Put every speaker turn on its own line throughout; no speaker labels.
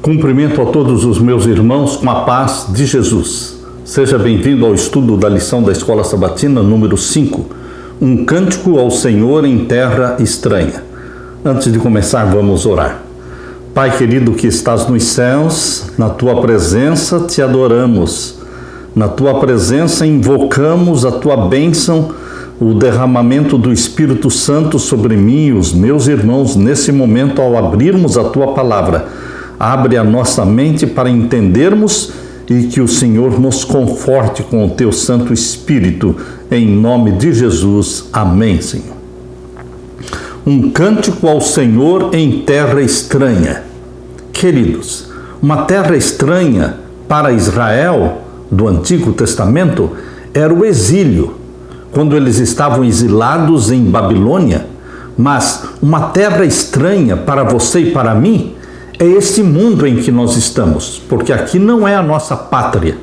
Cumprimento a todos os meus irmãos com a paz de Jesus. Seja bem-vindo ao estudo da lição da Escola Sabatina número 5, um cântico ao Senhor em terra estranha. Antes de começar, vamos orar. Pai querido que estás nos céus, na tua presença te adoramos. Na tua presença invocamos a tua bênção, o derramamento do Espírito Santo sobre mim e os meus irmãos nesse momento ao abrirmos a tua palavra. Abre a nossa mente para entendermos e que o Senhor nos conforte com o teu Santo Espírito, em nome de Jesus. Amém, Senhor. Um cântico ao Senhor em terra estranha. Queridos, uma terra estranha para Israel do Antigo Testamento era o exílio, quando eles estavam exilados em Babilônia. Mas uma terra estranha para você e para mim é este mundo em que nós estamos, porque aqui não é a nossa pátria,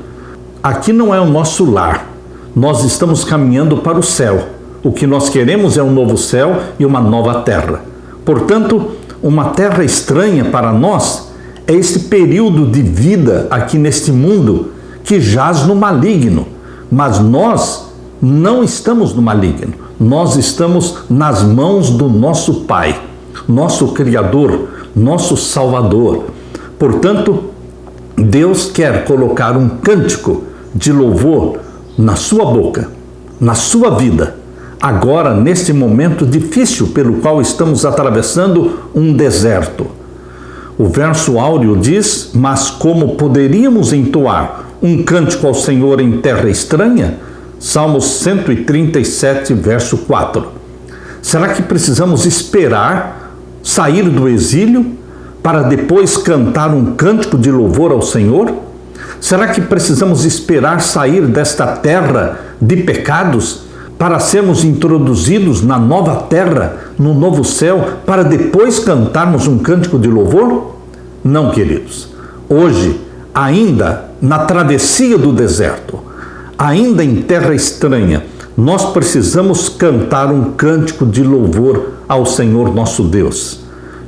aqui não é o nosso lar. Nós estamos caminhando para o céu. O que nós queremos é um novo céu e uma nova terra. Portanto, uma terra estranha para nós é este período de vida aqui neste mundo que jaz no maligno. Mas nós não estamos no maligno. Nós estamos nas mãos do nosso Pai, nosso Criador, nosso Salvador. Portanto, Deus quer colocar um cântico de louvor na sua boca, na sua vida, agora neste momento difícil pelo qual estamos atravessando um deserto. O verso áureo diz: mas como poderíamos entoar um cântico ao Senhor em terra estranha? Salmos 137, verso 4. Será que precisamos esperar sair do exílio para depois cantar um cântico de louvor ao Senhor? Será que precisamos esperar sair desta terra de pecados para sermos introduzidos na nova terra, no novo céu, para depois cantarmos um cântico de louvor? Não, queridos. Hoje, ainda na travessia do deserto, ainda em terra estranha, nós precisamos cantar um cântico de louvor ao Senhor nosso Deus.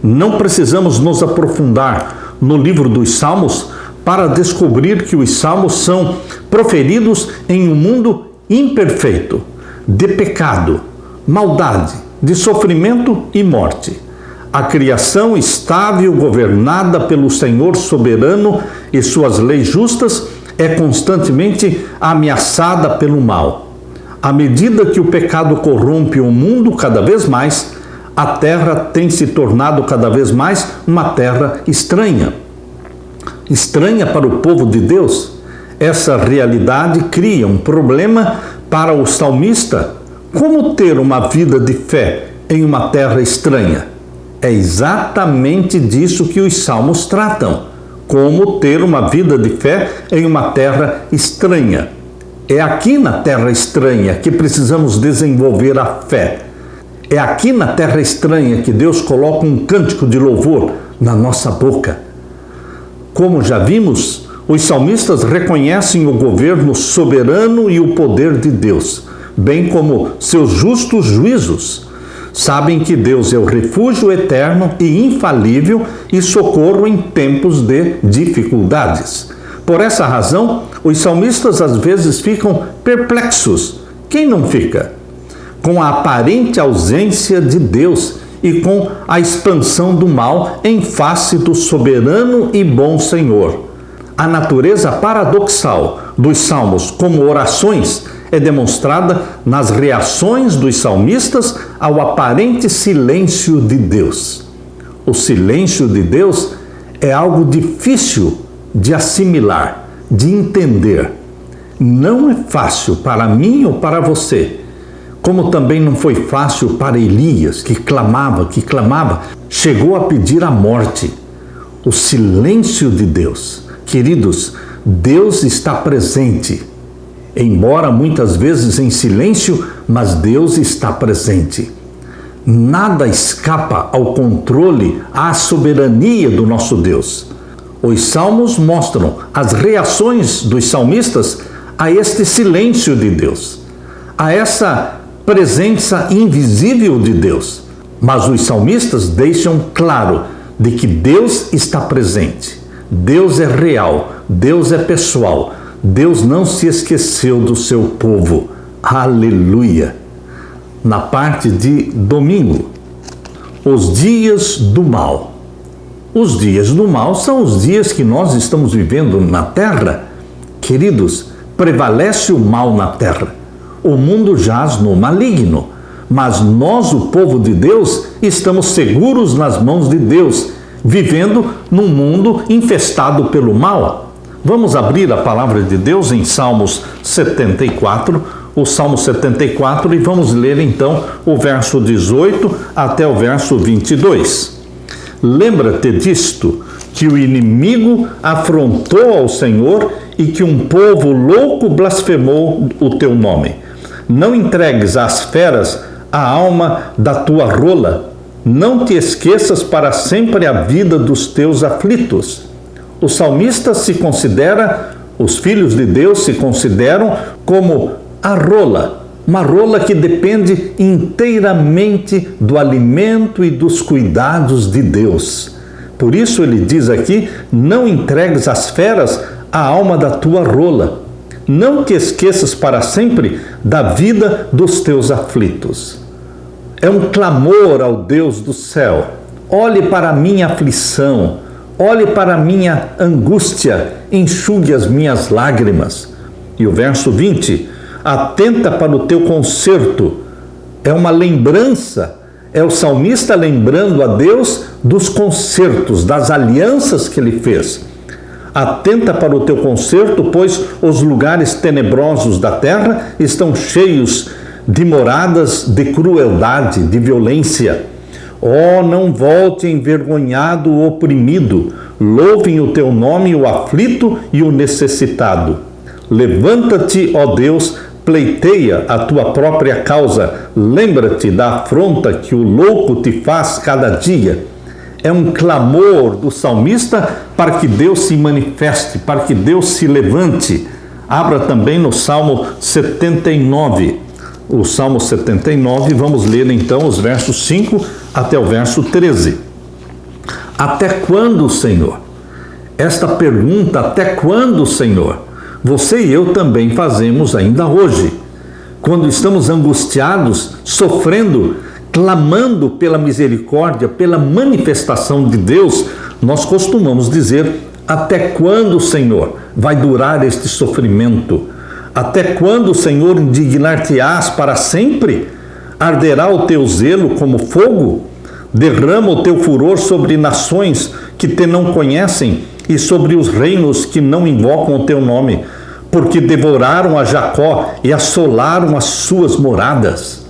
Não precisamos nos aprofundar no livro dos Salmos para descobrir que os Salmos são proferidos em um mundo imperfeito, de pecado, maldade, de sofrimento e morte. A criação estável, governada pelo Senhor soberano e suas leis justas, é constantemente ameaçada pelo mal. À medida que o pecado corrompe o mundo cada vez mais, a terra tem se tornado cada vez mais uma terra estranha. Estranha para o povo de Deus. Essa realidade cria um problema para o salmista. Como ter uma vida de fé em uma terra estranha? É exatamente disso que os salmos tratam. Como ter uma vida de fé em uma terra estranha. É aqui na terra estranha que precisamos desenvolver a fé. É aqui na terra estranha que Deus coloca um cântico de louvor na nossa boca. Como já vimos, os salmistas reconhecem o governo soberano e o poder de Deus, bem como seus justos juízos. Sabem que Deus é o refúgio eterno e infalível e socorro em tempos de dificuldades. Por essa razão, os salmistas às vezes ficam perplexos. Quem não fica? Com a aparente ausência de Deus e com a expansão do mal em face do soberano e bom Senhor. A natureza paradoxal dos salmos como orações é demonstrada nas reações dos salmistas ao aparente silêncio de Deus. O silêncio de Deus é algo difícil de assimilar, de entender. Não é fácil para mim ou para você, como também não foi fácil para Elias, que clamava, chegou a pedir a morte. O silêncio de Deus. Queridos, Deus está presente. Embora muitas vezes em silêncio, mas Deus está presente. Nada escapa ao controle, à soberania do nosso Deus. Os salmos mostram as reações dos salmistas a este silêncio de Deus, a essa presença invisível de Deus. Mas os salmistas deixam claro de que Deus está presente. Deus é real, Deus é pessoal, Deus não se esqueceu do seu povo. Aleluia! Na parte de domingo, os dias do mal. Os dias do mal são os dias que nós estamos vivendo na terra. Queridos, prevalece o mal na terra. O mundo jaz no maligno, mas nós, o povo de Deus, estamos seguros nas mãos de Deus, vivendo num mundo infestado pelo mal. Vamos abrir a palavra de Deus em Salmos 74, o Salmo 74, e vamos ler então o verso 18 até o verso 22. Lembra-te disto, que o inimigo afrontou ao Senhor e que um povo louco blasfemou o teu nome. Não entregues às feras a alma da tua rola, não te esqueças para sempre a vida dos teus aflitos. O salmista se considera, os filhos de Deus se consideram como a rola, uma rola que depende inteiramente do alimento e dos cuidados de Deus. Por isso ele diz aqui, não entregues às feras a alma da tua rola, não te esqueças para sempre da vida dos teus aflitos. É um clamor ao Deus do céu. Olhe para a minha aflição, olhe para a minha angústia, enxugue as minhas lágrimas. E o verso 20, atenta para o teu conserto. É uma lembrança, é o salmista lembrando a Deus dos consertos, das alianças que ele fez. Atenta para o teu conserto, pois os lugares tenebrosos da terra estão cheios de moradas de crueldade, de violência. Oh, não volte envergonhado o oprimido, louvem o teu nome o aflito e o necessitado. Levanta-te, ó Deus, pleiteia a tua própria causa, lembra-te da afronta que o louco te faz cada dia. É um clamor do salmista para que Deus se manifeste, para que Deus se levante. Abra também no Salmo 79. O Salmo 79, vamos ler então os versos 5 até o verso 13. Até quando, Senhor? Esta pergunta, até quando, Senhor? Você e eu também fazemos ainda hoje. Quando estamos angustiados, sofrendo, clamando pela misericórdia, pela manifestação de Deus, nós costumamos dizer, até quando, Senhor, vai durar este sofrimento? Até quando, Senhor, indignar-te-ás para sempre? Arderá o teu zelo como fogo? Derrama o teu furor sobre nações que te não conhecem e sobre os reinos que não invocam o teu nome, porque devoraram a Jacó e assolaram as suas moradas.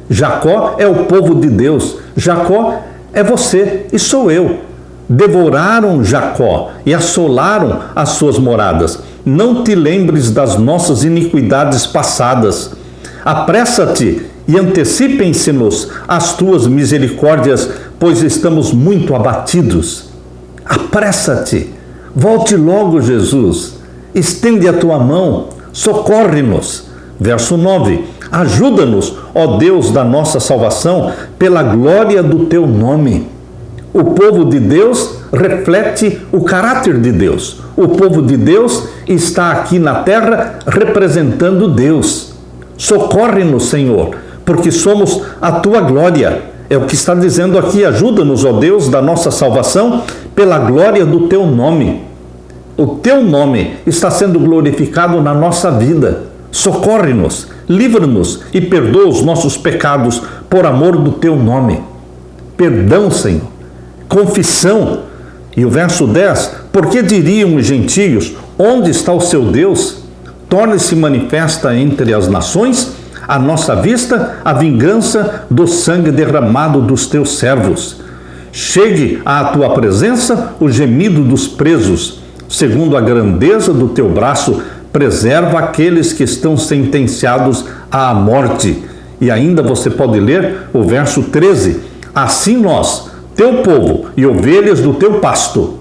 Jacó é o povo de Deus, Jacó é você e sou eu. Devoraram Jacó e assolaram as suas moradas. Não te lembres das nossas iniquidades passadas. Apressa-te e antecipem-se-nos as tuas misericórdias, pois estamos muito abatidos. Apressa-te, volte logo, Jesus, estende a tua mão, socorre-nos. Verso 9, ajuda-nos, ó Deus da nossa salvação, pela glória do teu nome. O povo de Deus reflete o caráter de Deus. O povo de Deus está aqui na terra representando Deus. Socorre-nos, Senhor, porque somos a tua glória. É o que está dizendo aqui, ajuda-nos, ó Deus da nossa salvação, pela glória do teu nome. O teu nome está sendo glorificado na nossa vida. Socorre-nos, livra-nos e perdoa os nossos pecados por amor do teu nome. Perdão, Senhor. Confissão. E o verso 10, porque diriam os gentios, onde está o seu Deus? Torne-se manifesta entre as nações, à nossa vista, a vingança do sangue derramado dos teus servos. Chegue à tua presença o gemido dos presos, segundo a grandeza do teu braço, preserva aqueles que estão sentenciados à morte. E ainda você pode ler o verso 13, assim nós, teu povo e ovelhas do teu pasto.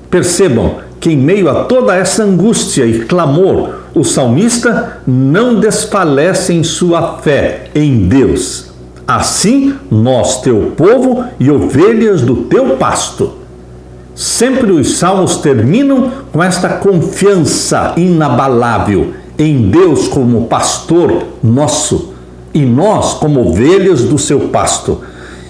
Percebam que em meio a toda essa angústia e clamor, o salmista não desfalece em sua fé em Deus. Assim, nós, teu povo e ovelhas do teu pasto. Sempre os salmos terminam com esta confiança inabalável em Deus como pastor nosso e nós como ovelhas do seu pasto.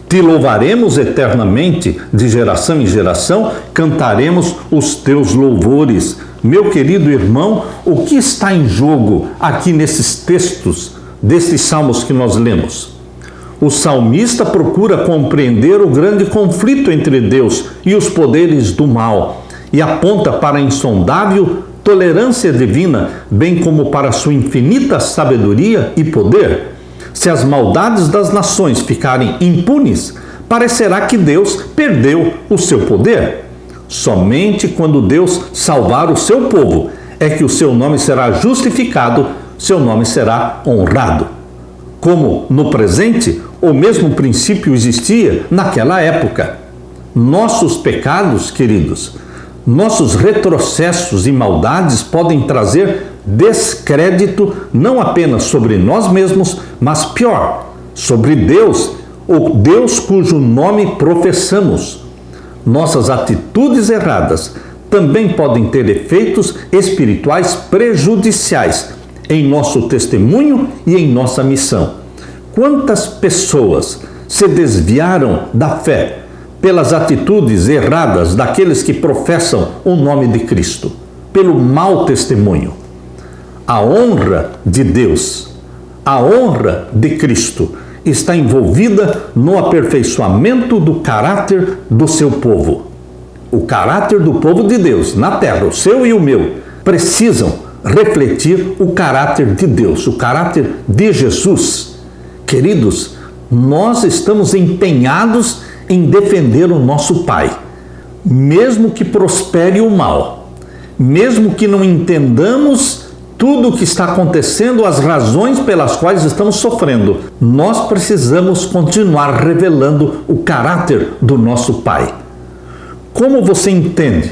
Te louvaremos eternamente, de geração em geração, cantaremos os teus louvores. Meu querido irmão, o que está em jogo aqui nesses textos, desses salmos que nós lemos? O salmista procura compreender o grande conflito entre Deus e os poderes do mal e aponta para a insondável tolerância divina, bem como para a sua infinita sabedoria e poder. Se as maldades das nações ficarem impunes, parecerá que Deus perdeu o seu poder. Somente quando Deus salvar o seu povo é que o seu nome será justificado, seu nome será honrado. Como no presente, o mesmo princípio existia naquela época. Nossos pecados, queridos, nossos retrocessos e maldades podem trazer descrédito não apenas sobre nós mesmos, mas pior, sobre Deus, o Deus cujo nome professamos. Nossas atitudes erradas também podem ter efeitos espirituais prejudiciais em nosso testemunho e em nossa missão. Quantas pessoas se desviaram da fé pelas atitudes erradas daqueles que professam o nome de Cristo, pelo mau testemunho? A honra de Deus, a honra de Cristo está envolvida no aperfeiçoamento do caráter do seu povo. O caráter do povo de Deus na terra, o seu e o meu, precisam refletir o caráter de Deus, o caráter de Jesus. Queridos, nós estamos empenhados em defender o nosso Pai, mesmo que prospere o mal, mesmo que não entendamos tudo o que está acontecendo, as razões pelas quais estamos sofrendo, nós precisamos continuar revelando o caráter do nosso Pai. Como você entende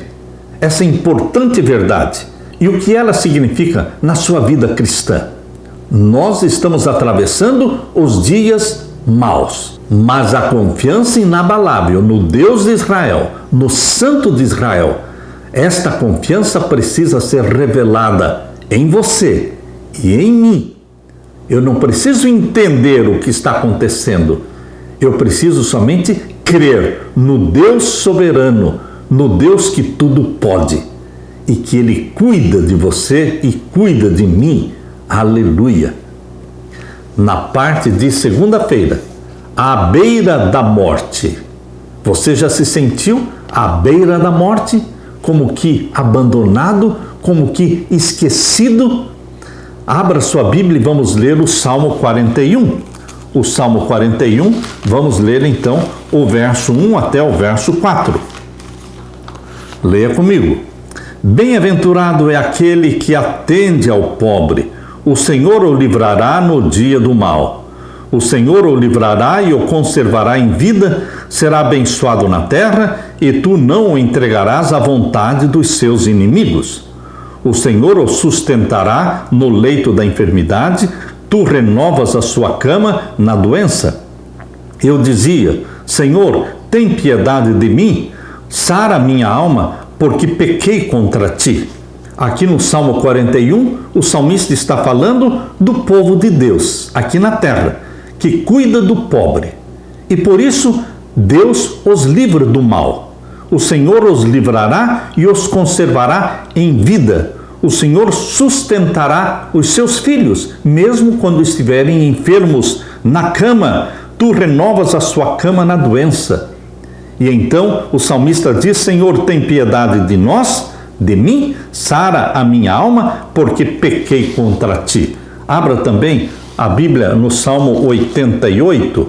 essa importante verdade e o que ela significa na sua vida cristã? Nós estamos atravessando os dias maus, mas a confiança inabalável no Deus de Israel, no Santo de Israel, esta confiança precisa ser revelada em você e em mim. Eu não preciso entender o que está acontecendo. Eu preciso somente crer no Deus soberano, no Deus que tudo pode e que Ele cuida de você e cuida de mim. Aleluia! Na parte de segunda-feira, à beira da morte. Você já se sentiu à beira da morte? Como que abandonado, como que esquecido? Abra sua Bíblia e vamos ler o Salmo 41. O Salmo 41, vamos ler então o verso 1 até o verso 4. Leia comigo. Bem-aventurado é aquele que atende ao pobre. O Senhor o livrará no dia do mal. O Senhor o livrará e o conservará em vida, será abençoado na terra, e tu não o entregarás à vontade dos seus inimigos. O Senhor o sustentará no leito da enfermidade, tu renovas a sua cama na doença. Eu dizia, Senhor, tem piedade de mim, sara minha alma, porque pequei contra ti. Aqui no Salmo 41, o salmista está falando do povo de Deus, aqui na terra, que cuida do pobre. E por isso, Deus os livra do mal. O Senhor os livrará e os conservará em vida. O Senhor sustentará os seus filhos, mesmo quando estiverem enfermos na cama. Tu renovas a sua cama na doença. E então o salmista diz, Senhor, tem piedade de nós, de mim, sara a minha alma, porque pequei contra ti. Abra também a Bíblia no Salmo 88,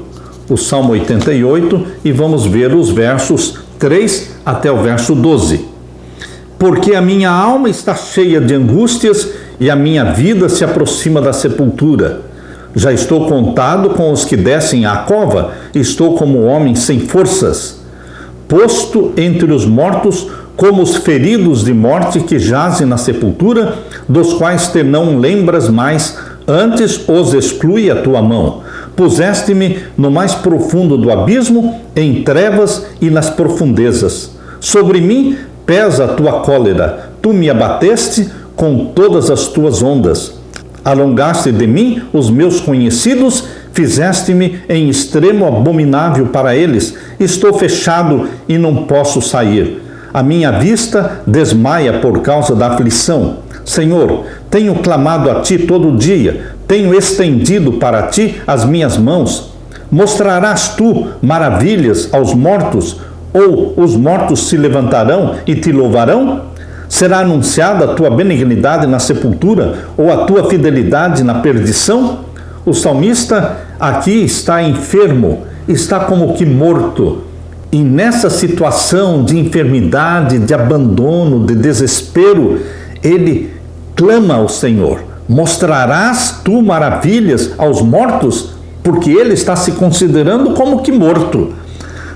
o Salmo 88, e vamos ver os versos 3 até o verso 12. Porque a minha alma está cheia de angústias e a minha vida se aproxima da sepultura. Já estou contado com os que descem à cova, estou como homem sem forças, posto entre os mortos, como os feridos de morte que jazem na sepultura, dos quais te não lembras mais, antes os exclui a tua mão. Puseste-me no mais profundo do abismo, em trevas e nas profundezas. Sobre mim pesa a tua cólera. Tu me abateste com todas as tuas ondas. Alongaste de mim os meus conhecidos, fizeste-me em extremo abominável para eles. Estou fechado e não posso sair. A minha vista desmaia por causa da aflição. Senhor, tenho clamado a ti todo dia, tenho estendido para ti as minhas mãos. Mostrarás tu maravilhas aos mortos, ou os mortos se levantarão e te louvarão? Será anunciada a tua benignidade na sepultura, ou a tua fidelidade na perdição? O salmista aqui está enfermo, está como que morto. E nessa situação de enfermidade, de abandono, de desespero, ele clama ao Senhor. Mostrarás tu maravilhas aos mortos? Porque ele está se considerando como que morto.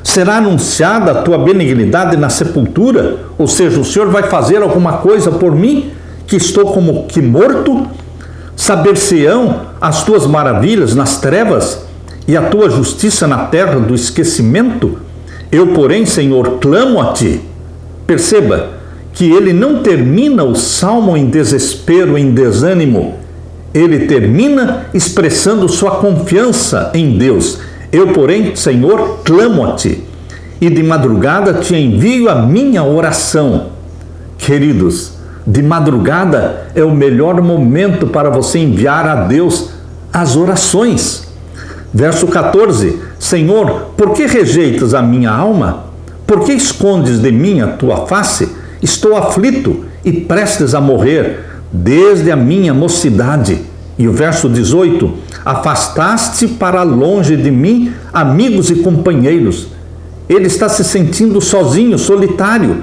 Será anunciada a tua benignidade na sepultura? Ou seja, o Senhor vai fazer alguma coisa por mim, que estou como que morto? Saber-se-ão as tuas maravilhas nas trevas e a tua justiça na terra do esquecimento? Eu, porém, Senhor, clamo a ti. Perceba que ele não termina o salmo em desespero, em desânimo. Ele termina expressando sua confiança em Deus. Eu, porém, Senhor, clamo a ti. E de madrugada te envio a minha oração. Queridos, de madrugada é o melhor momento para você enviar a Deus as orações. Verso 14: Senhor, por que rejeitas a minha alma? Por que escondes de mim a tua face? Estou aflito e prestes a morrer desde a minha mocidade. E o verso 18: afastaste para longe de mim amigos e companheiros. Ele está se sentindo sozinho, solitário.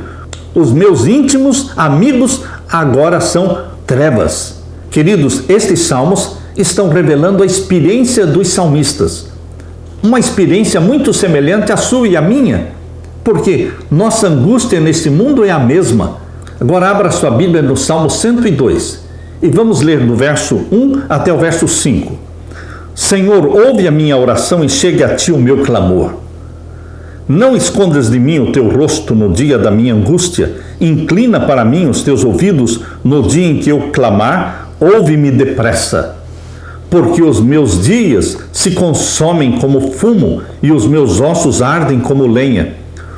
Os meus íntimos amigos agora são trevas. Queridos, estes salmos estão revelando a experiência dos salmistas. Uma experiência muito semelhante à sua e à minha, porque nossa angústia neste mundo é a mesma. Agora abra sua Bíblia no Salmo 102 e vamos ler do verso 1 até o verso 5. Senhor, ouve a minha oração e chegue a ti o meu clamor. Não escondas de mim o teu rosto no dia da minha angústia. Inclina para mim os teus ouvidos no dia em que eu clamar. Ouve-me depressa. Porque os meus dias se consomem como fumo e os meus ossos ardem como lenha.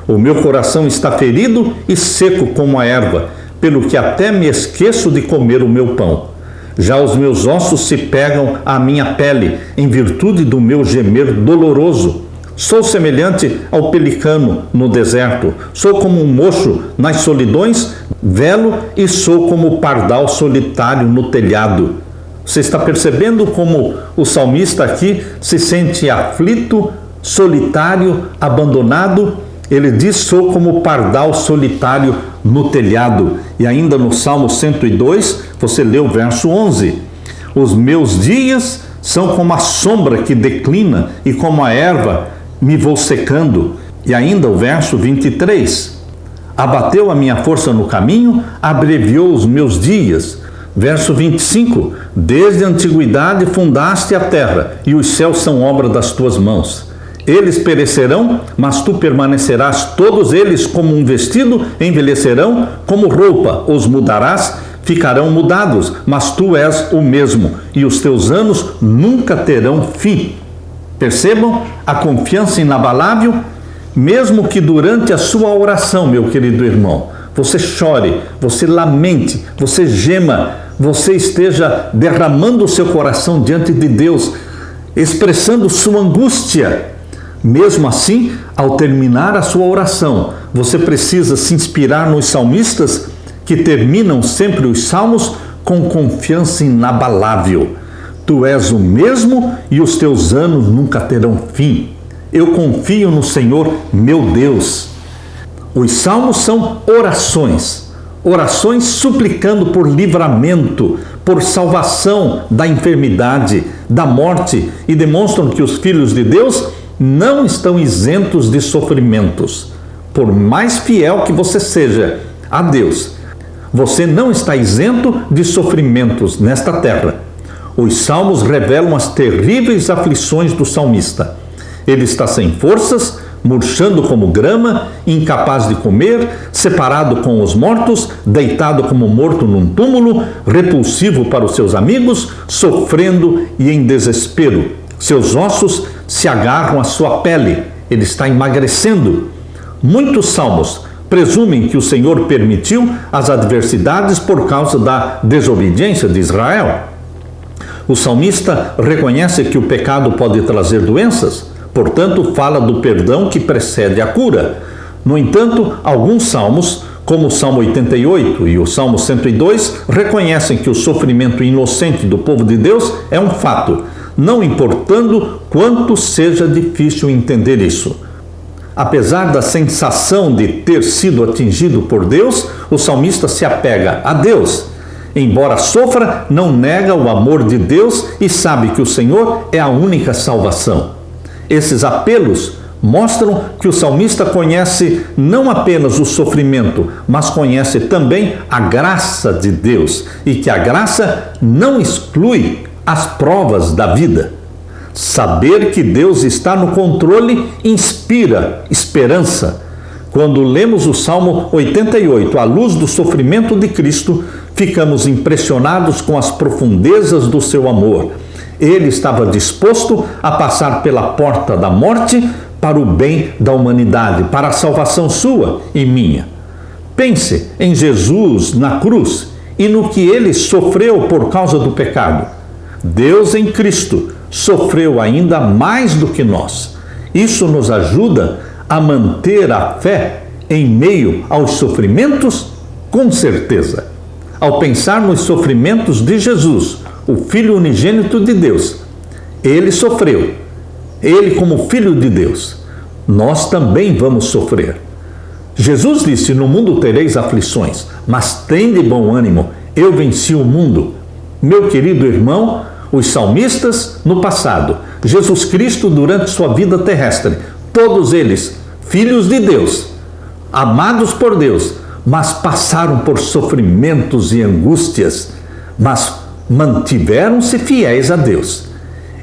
O meu coração está ferido e seco como a erva, pelo que até me esqueço de comer o meu pão. Já os meus ossos se pegam à minha pele, em virtude do meu gemer doloroso. Sou semelhante ao pelicano no deserto, sou como um mocho nas solidões, velo e sou como o pardal solitário no telhado. Você está percebendo como o salmista aqui se sente aflito, solitário, abandonado? Ele diz, sou como o pardal solitário no telhado. E ainda no Salmo 102, você lê o verso 11. Os meus dias são como a sombra que declina e como a erva me vou secando. E ainda o verso 23. Abateu a minha força no caminho, abreviou os meus dias. Verso 25. Desde a antiguidade fundaste a terra, e os céus são obra das tuas mãos. Eles perecerão, mas tu permanecerás, todos eles como um vestido envelhecerão, como roupa os mudarás, ficarão mudados, mas tu és o mesmo, e os teus anos nunca terão fim. Percebam a confiança inabalável, mesmo que durante a sua oração, meu querido irmão, você chore, você lamente, você gema, você esteja derramando o seu coração diante de Deus, expressando sua angústia. Mesmo assim, ao terminar a sua oração, você precisa se inspirar nos salmistas que terminam sempre os salmos com confiança inabalável. Tu és o mesmo e os teus anos nunca terão fim. Eu confio no Senhor, meu Deus. Os salmos são orações, orações suplicando por livramento, por salvação da enfermidade, da morte, e demonstram que os filhos de Deus não estão isentos de sofrimentos. Por mais fiel que você seja a Deus, você não está isento de sofrimentos nesta terra. Os salmos revelam as terríveis aflições do salmista. Ele está sem forças, murchando como grama, incapaz de comer, separado com os mortos, deitado como morto num túmulo, repulsivo para os seus amigos, sofrendo e em desespero. Seus ossos se agarram à sua pele, ele está emagrecendo. Muitos salmos presumem que o Senhor permitiu as adversidades por causa da desobediência de Israel. O salmista reconhece que o pecado pode trazer doenças, portanto, fala do perdão que precede a cura. No entanto, alguns salmos, como o Salmo 88 e o Salmo 102, reconhecem que o sofrimento inocente do povo de Deus é um fato, não importando quanto seja difícil entender isso. Apesar da sensação de ter sido atingido por Deus, o salmista se apega a Deus. Embora sofra, não nega o amor de Deus e sabe que o Senhor é a única salvação. Esses apelos mostram que o salmista conhece não apenas o sofrimento, mas conhece também a graça de Deus e que a graça não exclui as provas da vida. Saber que Deus está no controle inspira esperança. Quando lemos o Salmo 88 à luz do sofrimento de Cristo, ficamos impressionados com as profundezas do seu amor. Ele estava disposto a passar pela porta da morte para o bem da humanidade, para a salvação sua e minha. Pense em Jesus na cruz e no que ele sofreu por causa do pecado. Deus em Cristo sofreu ainda mais do que nós. Isso nos ajuda a manter a fé em meio aos sofrimentos? Com certeza. Ao pensar nos sofrimentos de Jesus, o Filho unigênito de Deus, ele sofreu. Ele, como Filho de Deus, nós também vamos sofrer. Jesus disse: no mundo tereis aflições, mas tende bom ânimo, eu venci o mundo. Meu querido irmão, os salmistas no passado, Jesus Cristo durante sua vida terrestre, todos eles, filhos de Deus, amados por Deus, mas passaram por sofrimentos e angústias, mas mantiveram-se fiéis a Deus.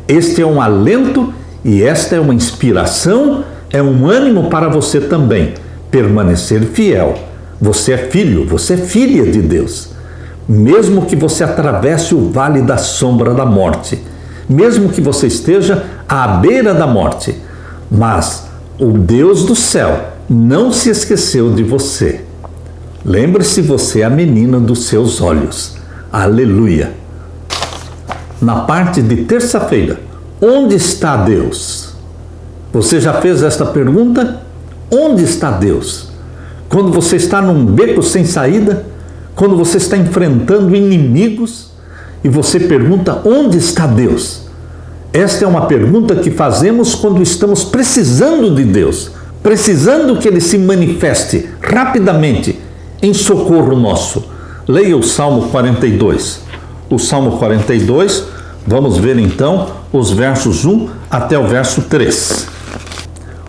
Este é um alento e esta é uma inspiração, é um ânimo para você também, permanecer fiel. Você é filho, você é filha de Deus. Mesmo que você atravesse o vale da sombra da morte, mesmo que você esteja à beira da morte, mas o Deus do céu não se esqueceu de você. Lembre-se, você é a menina dos seus olhos. Aleluia! Na parte de terça-feira, onde está Deus? Você já fez esta pergunta? Onde está Deus? Quando você está num beco sem saída, quando você está enfrentando inimigos e você pergunta: onde está Deus? Esta é uma pergunta que fazemos quando estamos precisando de Deus, precisando que Ele se manifeste rapidamente em socorro nosso. Leia o Salmo 42. O Salmo 42, vamos ver então os versos 1 até o verso 3.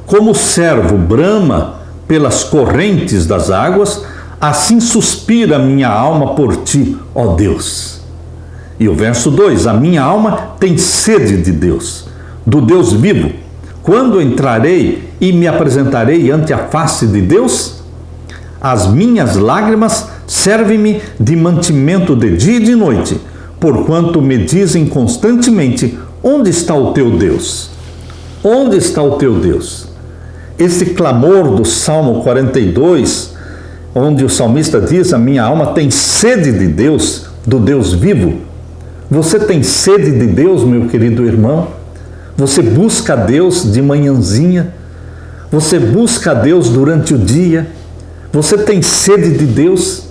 Como o servo brama pelas correntes das águas, assim suspira a minha alma por ti, ó Deus. E o verso 2, a minha alma tem sede de Deus, do Deus vivo. Quando entrarei e me apresentarei ante a face de Deus? As minhas lágrimas servem-me de mantimento de dia e de noite, porquanto me dizem constantemente: onde está o teu Deus? Onde está o teu Deus? Esse clamor do Salmo 42, onde o salmista diz: a minha alma tem sede de Deus, do Deus vivo. Você tem sede de Deus, meu querido irmão? Você busca a Deus de manhãzinha? Você busca a Deus durante o dia? Você tem sede de Deus?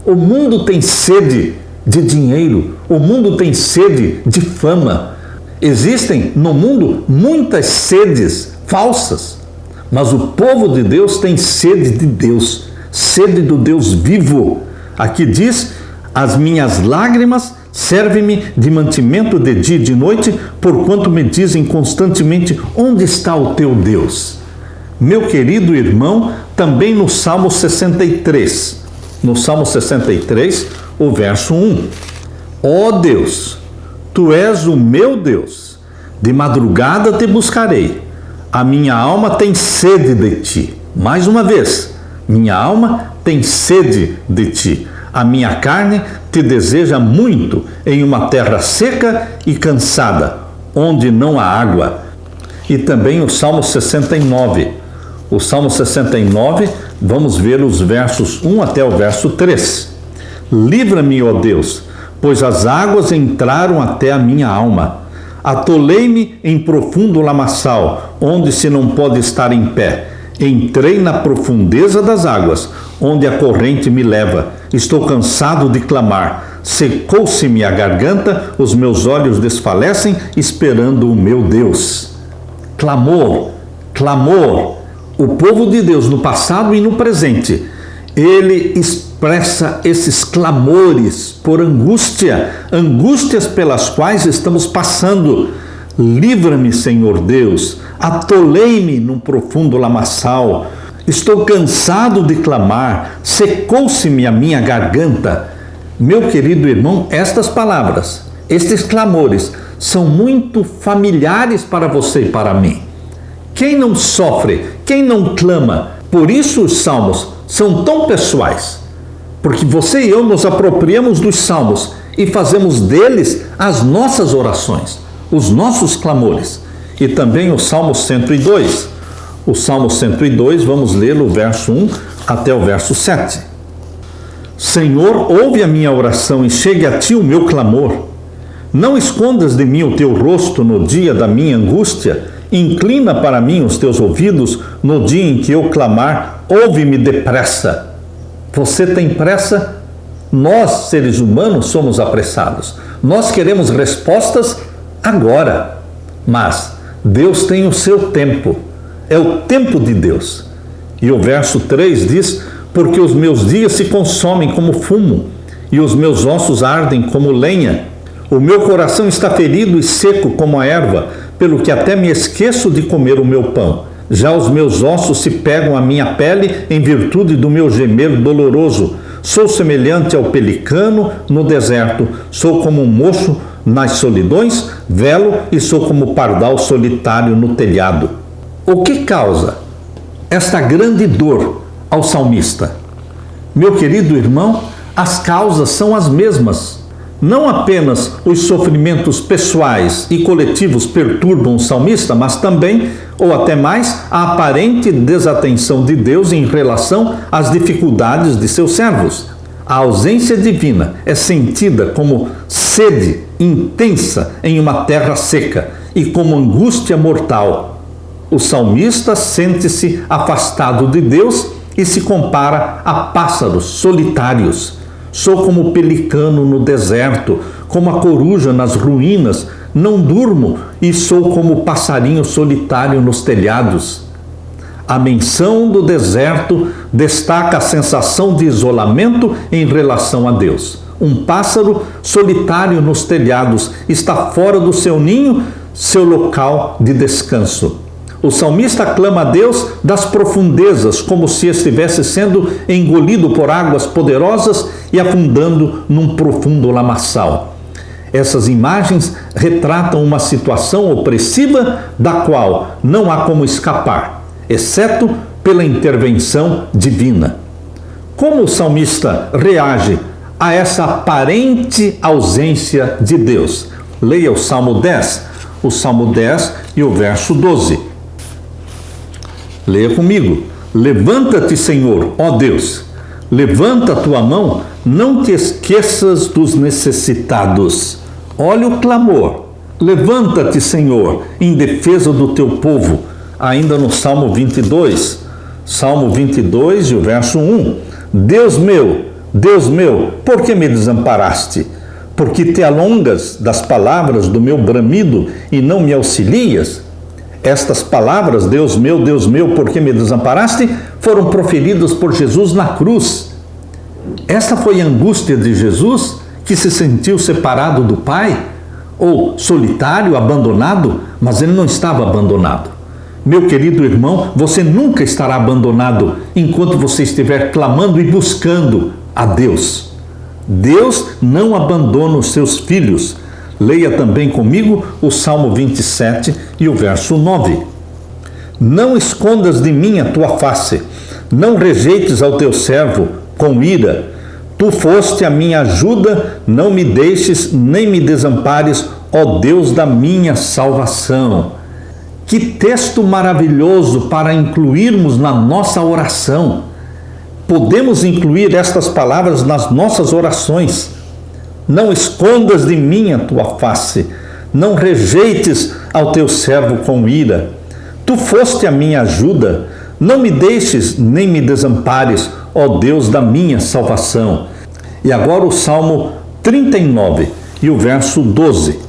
O mundo tem sede de dinheiro, o mundo tem sede de fama. Existem no mundo muitas sedes falsas, mas o povo de Deus tem sede de Deus, sede do Deus vivo. Aqui diz: as minhas lágrimas servem-me de mantimento de dia e de noite, porquanto me dizem constantemente: onde está o teu Deus? Meu querido irmão, também no Salmo 63, o verso 1. Ó Deus, tu és o meu Deus, de madrugada te buscarei, A minha alma tem sede de ti. Mais uma vez, minha alma tem sede de ti. A minha carne te deseja muito em uma terra seca e cansada, onde não há água. E também o Salmo 69. O Salmo 69, vamos ver os versos 1 até o verso 3. Livra-me, ó Deus, pois as águas entraram até a minha alma. Atolei-me em profundo lamaçal, onde se não pode estar em pé. Entrei na profundeza das águas, onde a corrente me leva. Estou cansado de clamar. Secou-se-me a garganta, os meus olhos desfalecem, esperando o meu Deus. Clamor, clamor. O povo de Deus no passado e no presente, ele expressa esses clamores por angústia, angústias pelas quais estamos passando. Livra-me, Senhor Deus, atolei-me num profundo lamaçal, estou cansado de clamar, secou-se-me a minha garganta. Meu querido irmão, estas palavras, estes clamores, são muito familiares para você e para mim. Quem não sofre, quem não clama? Por isso os salmos são tão pessoais, porque você e eu nos apropriamos dos salmos e fazemos deles as nossas orações, os nossos clamores. E também o Salmo 102. O Salmo 102, vamos ler o verso 1 até o verso 7. Senhor, ouve a minha oração e chegue a ti o meu clamor. Não escondas de mim o teu rosto no dia da minha angústia. Inclina para mim os teus ouvidos no dia em que eu clamar. Ouve-me depressa. Você tem pressa? Nós, seres humanos, somos apressados. Nós queremos respostas agora. Mas Deus tem o seu tempo. É o tempo de Deus. E o verso 3 diz: porque os meus dias se consomem como fumo, e os meus ossos ardem como lenha. O meu coração está ferido e seco como a erva, pelo que até me esqueço de comer o meu pão. Já os meus ossos se pegam à minha pele em virtude do meu gemer doloroso. Sou semelhante ao pelicano no deserto, sou como um mocho nas solidões, velo e sou como pardal solitário no telhado. O que causa esta grande dor ao salmista? Meu querido irmão, as causas são as mesmas. Não apenas os sofrimentos pessoais e coletivos perturbam o salmista, mas também, ou até mais, a aparente desatenção de Deus em relação às dificuldades de seus servos. A ausência divina é sentida como sede intensa em uma terra seca e como angústia mortal. O salmista sente-se afastado de Deus e se compara a pássaros solitários. Sou como o pelicano no deserto, como a coruja nas ruínas, não durmo e sou como o passarinho solitário nos telhados. A menção do deserto destaca a sensação de isolamento em relação a Deus. Um pássaro solitário nos telhados está fora do seu ninho, seu local de descanso. O salmista clama a Deus das profundezas, como se estivesse sendo engolido por águas poderosas e afundando num profundo lamaçal. Essas imagens retratam uma situação opressiva da qual não há como escapar, exceto pela intervenção divina. Como o salmista reage a essa aparente ausência de Deus? Leia o Salmo 10 e o verso 12. Leia comigo. Levanta-te, Senhor, ó Deus, levanta a tua mão, não te esqueças dos necessitados. Olha o clamor. Levanta-te, Senhor, em defesa do teu povo. Ainda no Salmo 22, e o verso 1. Deus meu, por que me desamparaste? Porque te alongas das palavras do meu bramido e não me auxilias? Estas palavras, Deus meu, por que me desamparaste, foram proferidas por Jesus na cruz. Esta foi a angústia de Jesus, que se sentiu separado do Pai, ou solitário, abandonado, mas ele não estava abandonado. Meu querido irmão, você nunca estará abandonado enquanto você estiver clamando e buscando a Deus. Deus não abandona os seus filhos. Leia também comigo o Salmo 27 e o verso 9. Não escondas de mim a tua face, não rejeites ao teu servo com ira. Tu foste a minha ajuda, não me deixes nem me desampares, ó Deus da minha salvação. Que texto maravilhoso para incluirmos na nossa oração. Podemos incluir estas palavras nas nossas orações. Não escondas de mim a tua face, não rejeites ao teu servo com ira. Tu foste a minha ajuda, não me deixes nem me desampares, ó Deus da minha salvação. E agora o Salmo 39 e o verso 12.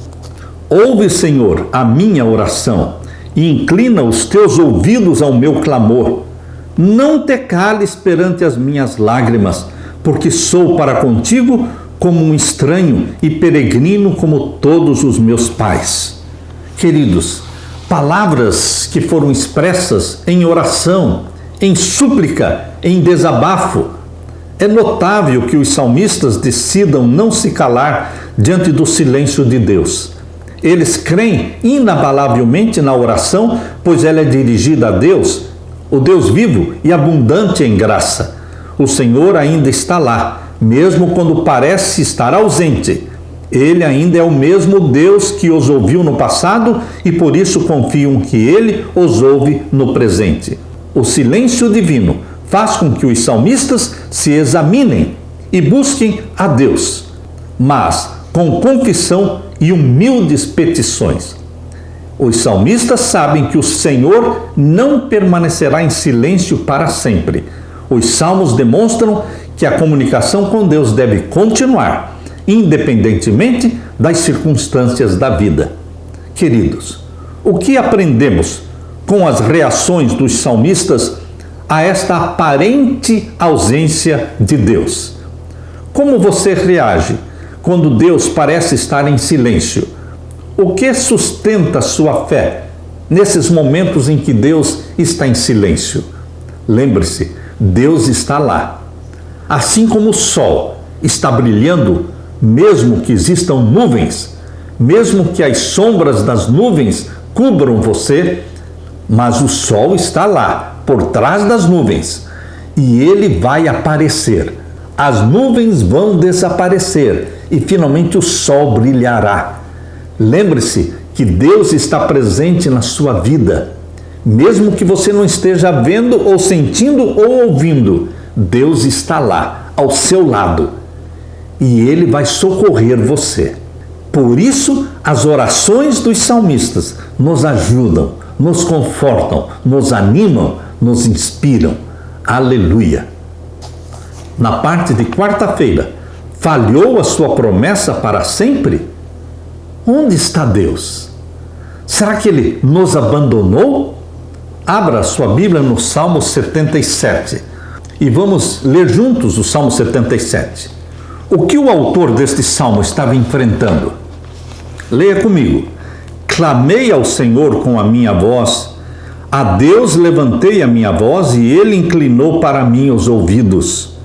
Ouve, Senhor, a minha oração e inclina os teus ouvidos ao meu clamor. Não te cales perante as minhas lágrimas, porque sou para contigo como um estranho e peregrino como todos os meus pais. Queridos, palavras que foram expressas em oração, em súplica, em desabafo. É notável que os salmistas decidam não se calar diante do silêncio de Deus. Eles creem inabalavelmente na oração, pois ela é dirigida a Deus, o Deus vivo e abundante em graça. O Senhor ainda está lá, mesmo quando parece estar ausente. Ele ainda é o mesmo Deus que os ouviu no passado e por isso confiam que Ele os ouve no presente. O silêncio divino faz com que os salmistas se examinem e busquem a Deus, mas com confissão e humildes petições. Os salmistas sabem que o Senhor não permanecerá em silêncio para sempre. Os salmos demonstram que a comunicação com Deus deve continuar, independentemente das circunstâncias da vida. Queridos, o que aprendemos com as reações dos salmistas a esta aparente ausência de Deus? Como você reage quando Deus parece estar em silêncio? O que sustenta sua fé nesses momentos em que Deus está em silêncio? Lembre-se, Deus está lá. Assim como o sol está brilhando, mesmo que existam nuvens, mesmo que as sombras das nuvens cubram você, mas o sol está lá, por trás das nuvens, e ele vai aparecer. As nuvens vão desaparecer e finalmente o sol brilhará. Lembre-se que Deus está presente na sua vida. Mesmo que você não esteja vendo ou sentindo ou ouvindo, Deus está lá, ao seu lado. E Ele vai socorrer você. Por isso, as orações dos salmistas nos ajudam, nos confortam, nos animam, nos inspiram. Aleluia! Na parte de quarta-feira, falhou a sua promessa para sempre? Onde está Deus? Será que Ele nos abandonou? Abra sua Bíblia no Salmo 77 e vamos ler juntos o Salmo 77. O que o autor deste salmo estava enfrentando? Leia comigo. Clamei ao Senhor com a minha voz, a Deus levantei a minha voz e Ele inclinou para mim os ouvidos.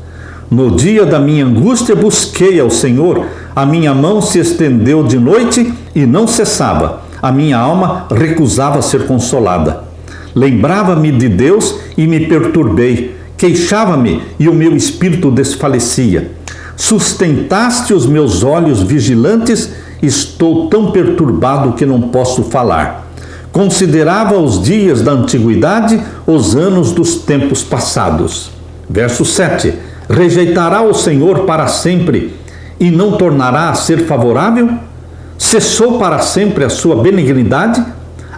No dia da minha angústia busquei ao Senhor, a minha mão se estendeu de noite e não cessava, a minha alma recusava ser consolada. Lembrava-me de Deus e me perturbei, queixava-me e o meu espírito desfalecia. Sustentaste os meus olhos vigilantes, estou tão perturbado que não posso falar. Considerava os dias da antiguidade, os anos dos tempos passados. Verso 7. Rejeitará o Senhor para sempre e não tornará a ser favorável? Cessou para sempre a sua benignidade?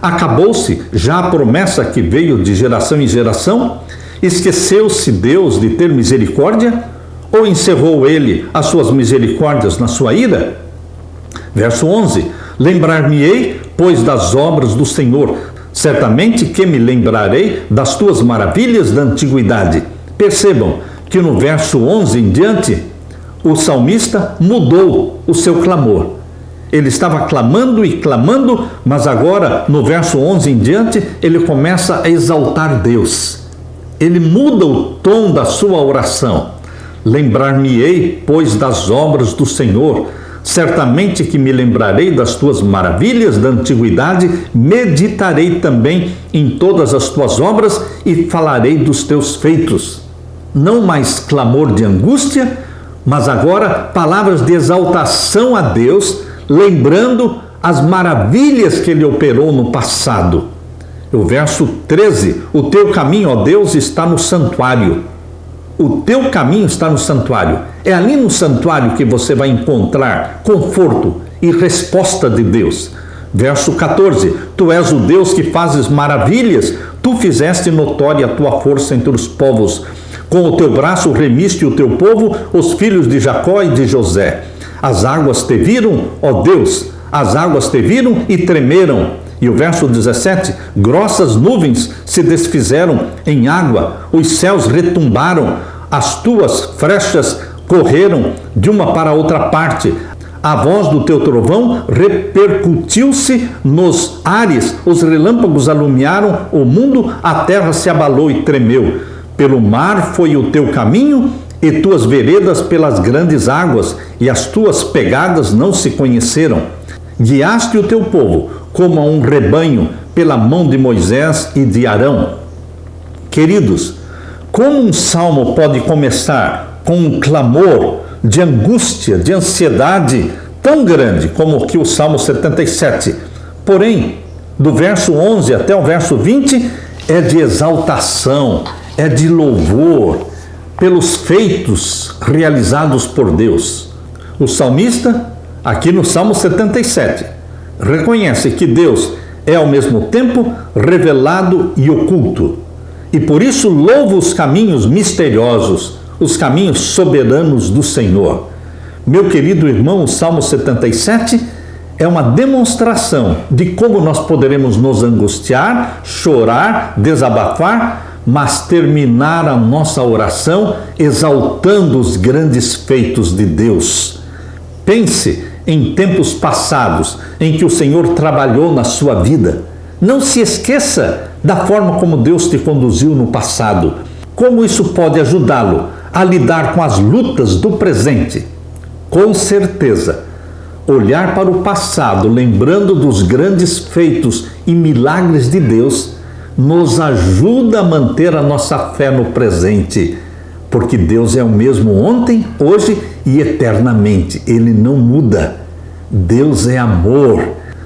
Acabou-se já a promessa que veio de geração em geração? Esqueceu-se Deus de ter misericórdia? Ou encerrou Ele as suas misericórdias na sua ira? Verso 11. Lembrar-me-ei, pois, das obras do Senhor. Certamente que me lembrarei das tuas maravilhas da antiguidade. Percebam que no verso 11 em diante, o salmista mudou o seu clamor. Ele estava clamando e clamando, mas agora, no verso 11 em diante, ele começa a exaltar Deus. Ele muda o tom da sua oração. Lembrar-me-ei, pois, das obras do Senhor. Certamente que me lembrarei das tuas maravilhas da antiguidade, meditarei também em todas as tuas obras e falarei dos teus feitos. Não mais clamor de angústia, mas agora palavras de exaltação a Deus, lembrando as maravilhas que ele operou no passado. O verso 13, o teu caminho, ó Deus, está no santuário. O teu caminho está no santuário. É ali no santuário que você vai encontrar conforto e resposta de Deus. Verso 14, tu és o Deus que fazes maravilhas, tu fizeste notória a tua força entre os povos. Com o teu braço remiste o teu povo, os filhos de Jacó e de José. As águas te viram, ó Deus, as águas te viram e tremeram. E o verso 17, grossas nuvens se desfizeram em água, os céus retumbaram, as tuas frechas correram de uma para outra parte. A voz do teu trovão repercutiu-se nos ares, os relâmpagos alumiaram o mundo, a terra se abalou e tremeu. Pelo mar foi o teu caminho, e tuas veredas pelas grandes águas, e as tuas pegadas não se conheceram. Guiaste o teu povo como a um rebanho pela mão de Moisés e de Arão. Queridos, como um salmo pode começar com um clamor de angústia, de ansiedade tão grande como aqui o Salmo 77? Porém, do verso 11 até o verso 20 é de exaltação, é de louvor pelos feitos realizados por Deus. O salmista, aqui no Salmo 77, reconhece que Deus é ao mesmo tempo revelado e oculto, e por isso louva os caminhos misteriosos, os caminhos soberanos do Senhor. Meu querido irmão, o Salmo 77 é uma demonstração de como nós poderemos nos angustiar, chorar, desabafar, mas terminar a nossa oração exaltando os grandes feitos de Deus. Pense em tempos passados em que o Senhor trabalhou na sua vida. Não se esqueça da forma como Deus te conduziu no passado. Como isso pode ajudá-lo a lidar com as lutas do presente? Com certeza, olhar para o passado, lembrando dos grandes feitos e milagres de Deus, nos ajuda a manter a nossa fé no presente, porque Deus é o mesmo ontem, hoje e eternamente. Ele não muda. Deus é amor,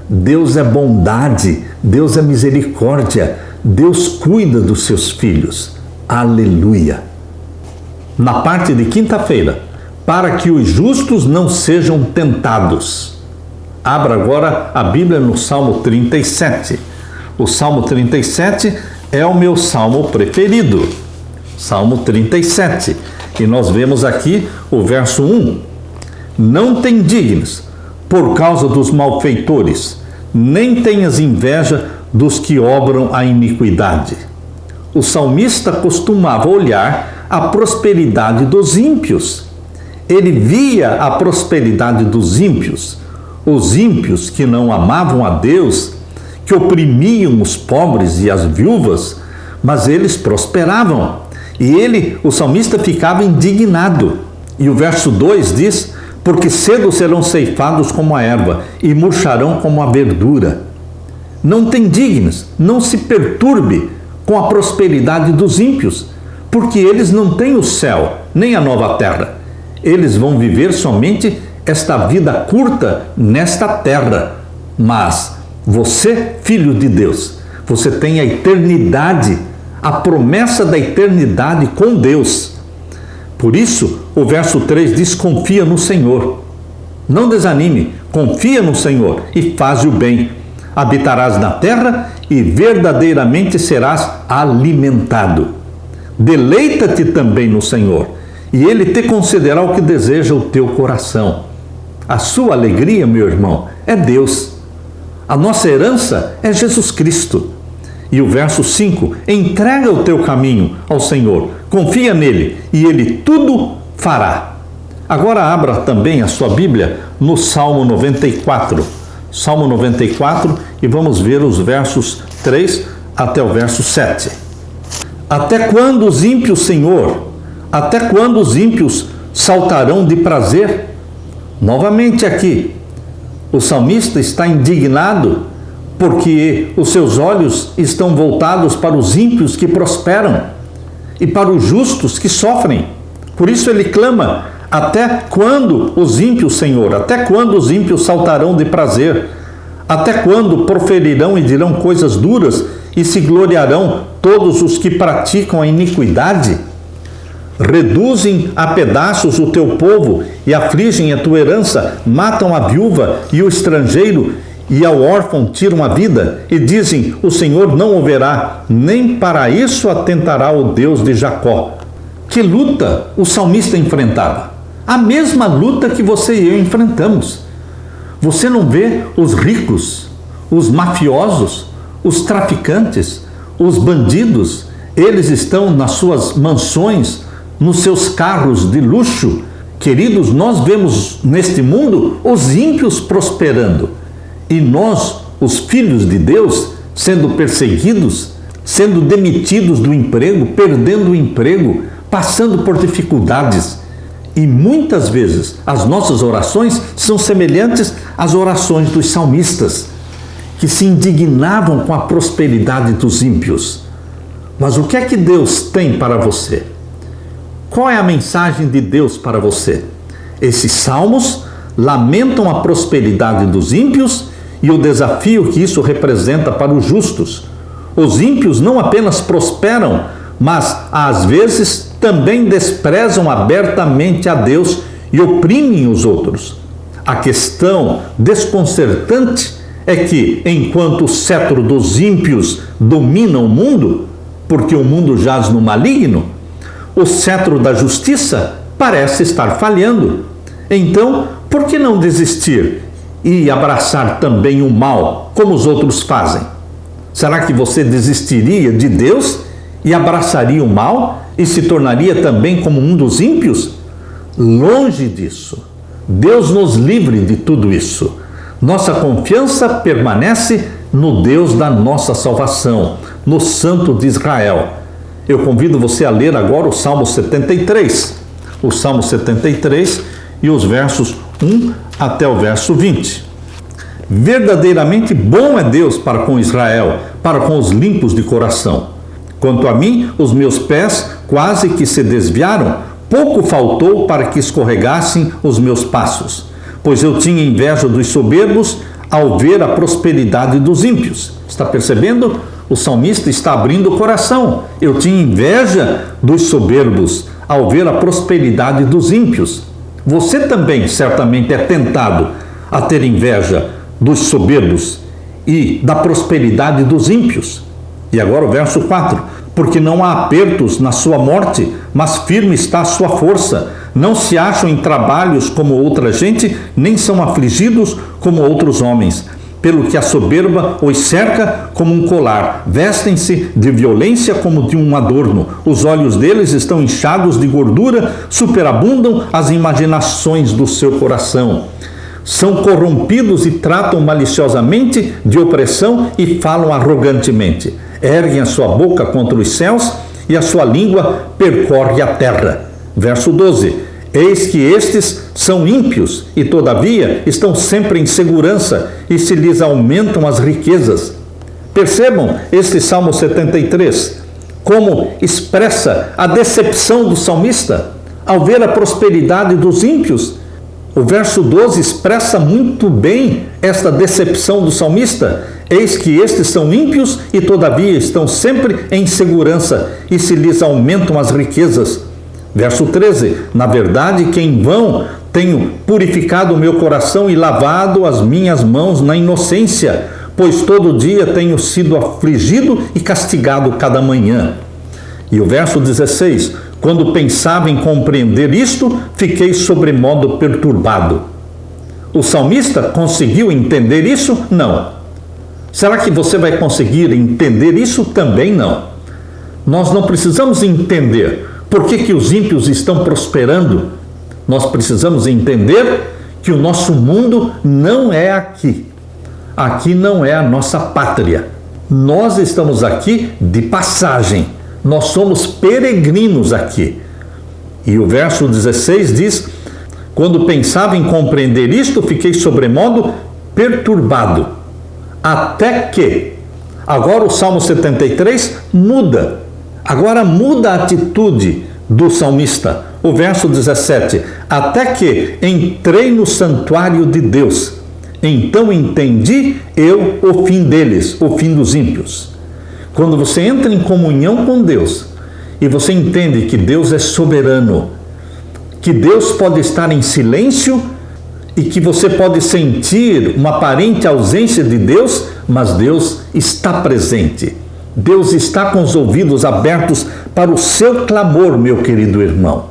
Deus é bondade, Deus é misericórdia, Deus cuida dos seus filhos. Aleluia! Na parte de quinta-feira, para que os justos não sejam tentados. Abra agora a Bíblia no Salmo 37. O Salmo 37 é o meu salmo preferido. Salmo 37. E nós vemos aqui o verso 1. Não te indignes por causa dos malfeitores, nem tenhas inveja dos que obram a iniquidade. O salmista costumava olhar a prosperidade dos ímpios. Ele via a prosperidade dos ímpios, os ímpios que não amavam a Deus, que oprimiam os pobres e as viúvas, mas eles prosperavam. E ele, o salmista, ficava indignado. E o verso 2 diz, porque cedo serão ceifados como a erva e murcharão como a verdura. Não te indignes, não se perturbe com a prosperidade dos ímpios, porque eles não têm o céu, nem a nova terra. Eles vão viver somente esta vida curta nesta terra. Mas você, filho de Deus, você tem a eternidade, a promessa da eternidade com Deus. Por isso, o verso 3 diz, confia no Senhor. Não desanime, confia no Senhor e faz o bem. Habitarás na terra e verdadeiramente serás alimentado. Deleita-te também no Senhor, e Ele te concederá o que deseja o teu coração. A sua alegria, meu irmão, é Deus. A nossa herança é Jesus Cristo. E o verso 5, entrega o teu caminho ao Senhor, confia nele e Ele tudo fará. Agora abra também a sua Bíblia no Salmo 94. Salmo 94 e vamos ver os versos 3 até o verso 7. Até quando os ímpios, Senhor, até quando os ímpios saltarão de prazer? Novamente aqui, o salmista está indignado porque os seus olhos estão voltados para os ímpios que prosperam e para os justos que sofrem. Por isso ele clama: até quando os ímpios, Senhor? Até quando os ímpios saltarão de prazer? Até quando proferirão e dirão coisas duras e se gloriarão todos os que praticam a iniquidade? Reduzem a pedaços o teu povo e afligem a tua herança, matam a viúva e o estrangeiro, e ao órfão tiram a vida, e dizem: o Senhor não o verá, nem para isso atentará o Deus de Jacó. Que luta o salmista enfrentava? A mesma luta que você e eu enfrentamos. Você não vê os ricos, os mafiosos, os traficantes, os bandidos? Eles estão nas suas mansões, nos seus carros de luxo. Queridos, nós vemos neste mundo os ímpios prosperando e nós, os filhos de Deus, sendo perseguidos, sendo demitidos do emprego, perdendo o emprego, passando por dificuldades. E muitas vezes as nossas orações são semelhantes às orações dos salmistas, que se indignavam com a prosperidade dos ímpios. Mas o que é que Deus tem para você? Qual é a mensagem de Deus para você? Esses salmos lamentam a prosperidade dos ímpios e o desafio que isso representa para os justos. Os ímpios não apenas prosperam, mas às vezes também desprezam abertamente a Deus e oprimem os outros. A questão desconcertante é que, enquanto o cetro dos ímpios domina o mundo, porque o mundo jaz no maligno, o cetro da justiça parece estar falhando. Então, por que não desistir e abraçar também o mal, como os outros fazem? Será que você desistiria de Deus e abraçaria o mal e se tornaria também como um dos ímpios? Longe disso. Deus nos livre de tudo isso. Nossa confiança permanece no Deus da nossa salvação, no Santo de Israel. Eu convido você a ler agora o Salmo 73. O Salmo 73 e os versos 1 até o verso 20. Verdadeiramente bom é Deus para com Israel, para com os limpos de coração. Quanto a mim, os meus pés quase que se desviaram, pouco faltou para que escorregassem os meus passos, pois eu tinha inveja dos soberbos ao ver a prosperidade dos ímpios. Está percebendo? O salmista está abrindo o coração. Eu tinha inveja dos soberbos ao ver a prosperidade dos ímpios. Você também certamente é tentado a ter inveja dos soberbos e da prosperidade dos ímpios. E agora o verso 4. Porque não há apertos na sua morte, mas firme está a sua força. Não se acham em trabalhos como outra gente, nem são afligidos como outros homens. Pelo que a soberba os cerca como um colar, vestem-se de violência como de um adorno. Os olhos deles estão inchados de gordura, superabundam as imaginações do seu coração. São corrompidos e tratam maliciosamente de opressão e falam arrogantemente. Erguem a sua boca contra os céus e a sua língua percorre a terra. Verso 12. Eis que estes são ímpios e, todavia, estão sempre em segurança e se lhes aumentam as riquezas. Percebam este Salmo 73, como expressa a decepção do salmista ao ver a prosperidade dos ímpios. O verso 12 expressa muito bem esta decepção do salmista. Eis que estes são ímpios e, todavia, estão sempre em segurança e se lhes aumentam as riquezas. Verso 13, na verdade que em vão tenho purificado o meu coração e lavado as minhas mãos na inocência, pois todo dia tenho sido afligido e castigado cada manhã. E o verso 16, quando pensava em compreender isto, fiquei sobremodo perturbado. O salmista conseguiu entender isso? Não. Será que você vai conseguir entender isso? Também não. Nós não precisamos entender por que os ímpios estão prosperando. Nós precisamos entender que o nosso mundo não é aqui. Aqui não é a nossa pátria. Nós estamos aqui de passagem. Nós somos peregrinos aqui. E o verso 16 diz: Quando pensava em compreender isto, fiquei sobremodo perturbado. Até que, agora o Salmo 73 muda. Agora muda a atitude do salmista. O verso 17: até que entrei no santuário de Deus, então entendi eu o fim deles, o fim dos ímpios. Quando você entra em comunhão com Deus e você entende que Deus é soberano, que Deus pode estar em silêncio e que você pode sentir uma aparente ausência de Deus, mas Deus está presente. Deus está com os ouvidos abertos para o seu clamor, meu querido irmão.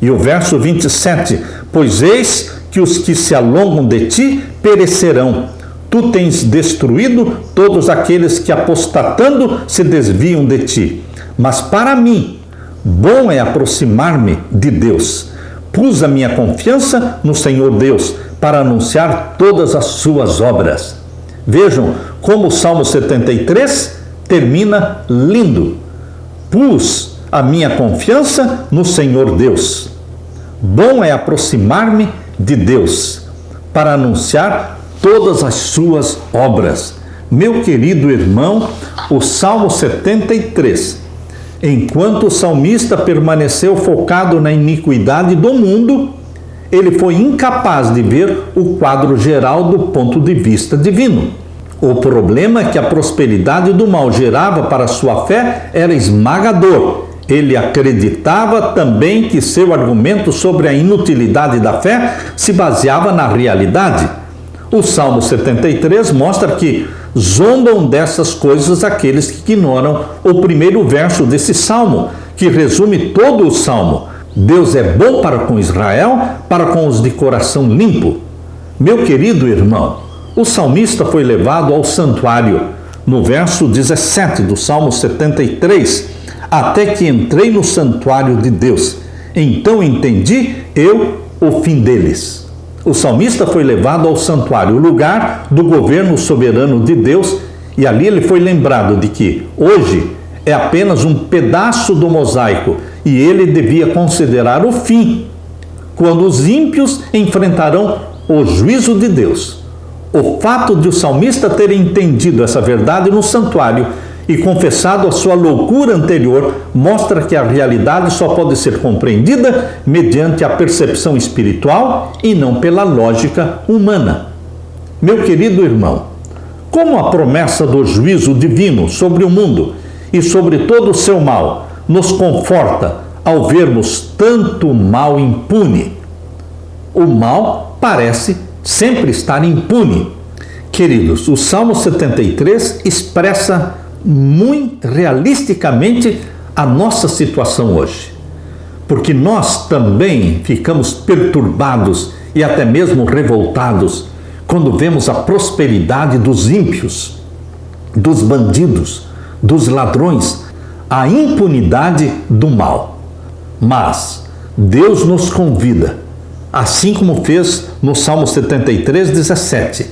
E o verso 27: pois eis que os que se alongam de ti perecerão. Tu tens destruído todos aqueles que apostatando se desviam de ti. Mas para mim, bom é aproximar-me de Deus. Pus a minha confiança no Senhor Deus para anunciar todas as suas obras. Vejam como o Salmo 73 termina lindo. Pus a minha confiança no Senhor Deus. Bom é aproximar-me de Deus para anunciar todas as suas obras. Meu querido irmão, o Salmo 73, enquanto o salmista permaneceu focado na iniquidade do mundo, ele foi incapaz de ver o quadro geral do ponto de vista divino. O problema que a prosperidade do mal gerava para sua fé era esmagador. Ele acreditava também que seu argumento sobre a inutilidade da fé se baseava na realidade. O Salmo 73 mostra que zombam dessas coisas aqueles que ignoram o primeiro verso desse salmo, que resume todo o salmo. Deus é bom para com Israel, para com os de coração limpo. Meu querido irmão, o salmista foi levado ao santuário, no verso 17 do Salmo 73, até que entrei no santuário de Deus. Então entendi eu o fim deles. O salmista foi levado ao santuário, o lugar do governo soberano de Deus, e ali ele foi lembrado de que hoje é apenas um pedaço do mosaico e ele devia considerar o fim, quando os ímpios enfrentarão o juízo de Deus. O fato de o salmista ter entendido essa verdade no santuário e confessado a sua loucura anterior mostra que a realidade só pode ser compreendida mediante a percepção espiritual e não pela lógica humana. Meu querido irmão, como a promessa do juízo divino sobre o mundo e sobre todo o seu mal nos conforta ao vermos tanto mal impune. O mal parece sempre estar impune. Queridos, o Salmo 73 expressa muito realisticamente a nossa situação hoje, porque nós também ficamos perturbados e até mesmo revoltados quando vemos a prosperidade dos ímpios, dos bandidos, dos ladrões, a impunidade do mal. Mas Deus nos convida, assim como fez no Salmo 73, 17.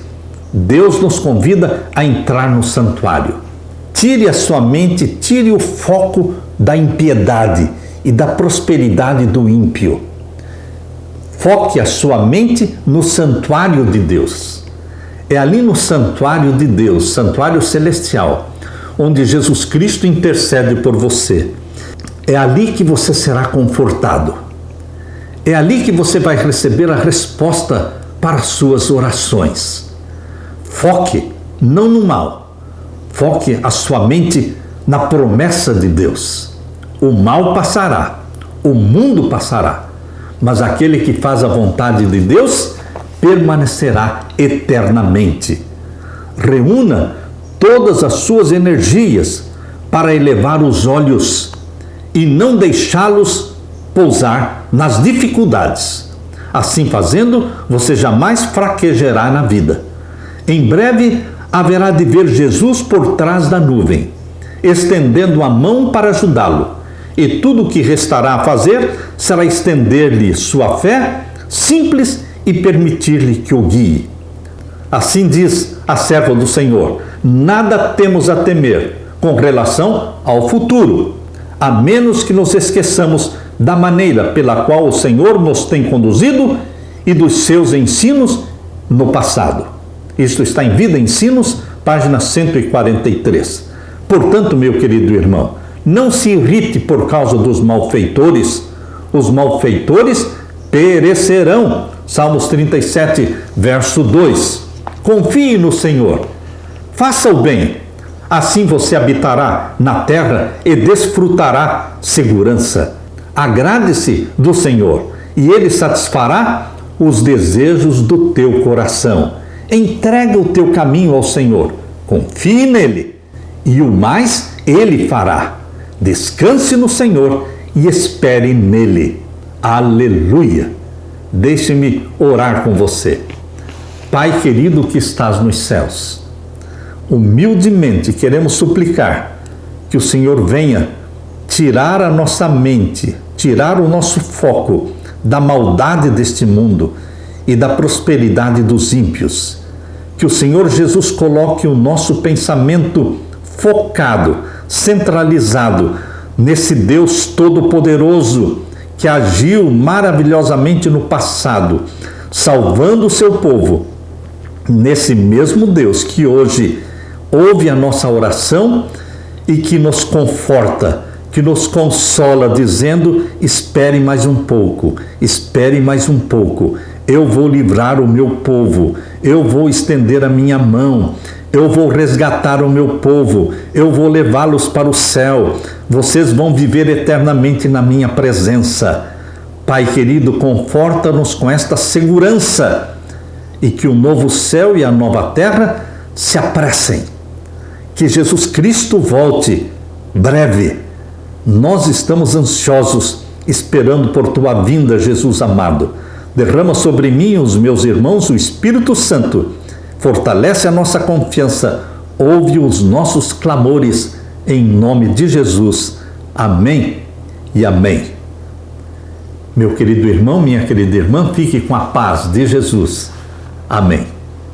Deus nos convida a entrar no santuário. Tire a sua mente, tire o foco da impiedade e da prosperidade do ímpio. Foque a sua mente no santuário de Deus. É ali no santuário de Deus, santuário celestial, onde Jesus Cristo intercede por você. É ali que você será confortado. É ali que você vai receber a resposta para as suas orações. Foque não no mal. Foque a sua mente na promessa de Deus. O mal passará, o mundo passará, mas aquele que faz a vontade de Deus permanecerá eternamente. Reúna todas as suas energias para elevar os olhos e não deixá-los pousar nas dificuldades. Assim fazendo, você jamais fraquejará na vida. Em breve, haverá de ver Jesus por trás da nuvem, estendendo a mão para ajudá-lo, e tudo o que restará a fazer será estender-lhe sua fé simples e permitir-lhe que o guie. Assim diz a serva do Senhor: nada temos a temer com relação ao futuro, a menos que nos esqueçamos da maneira pela qual o Senhor nos tem conduzido e dos seus ensinos no passado. Isto está em Vida e Ensinos, página 143. Portanto, meu querido irmão, não se irrite por causa dos malfeitores. Os malfeitores perecerão. Salmos 37, verso 2. Confie no Senhor. Faça o bem. Assim você habitará na terra e desfrutará segurança. Agrade-se do Senhor e Ele satisfará os desejos do teu coração. Entrega o teu caminho ao Senhor. Confie nele e o mais Ele fará. Descanse no Senhor e espere nele. Aleluia! Deixe-me orar com você. Pai querido que estás nos céus, humildemente queremos suplicar que o Senhor venha tirar a nossa mente, tirar o nosso foco da maldade deste mundo e da prosperidade dos ímpios. Que o Senhor Jesus coloque o nosso pensamento focado, centralizado nesse Deus Todo-Poderoso que agiu maravilhosamente no passado, salvando o seu povo. Nesse mesmo Deus que hoje ouve a nossa oração e que nos conforta, que nos consola, dizendo: espere mais um pouco, espere mais um pouco. Eu vou livrar o meu povo, eu vou estender a minha mão, eu vou resgatar o meu povo, eu vou levá-los para o céu, vocês vão viver eternamente na minha presença. Pai querido, conforta-nos com esta segurança e que o novo céu e a nova terra se apressem. Que Jesus Cristo volte breve. Nós estamos ansiosos, esperando por tua vinda, Jesus amado. Derrama sobre mim e os meus irmãos o Espírito Santo. Fortalece a nossa confiança. Ouve os nossos clamores. Em nome de Jesus. Amém e amém. Meu querido irmão, minha querida irmã, fique com a paz de Jesus. Amém.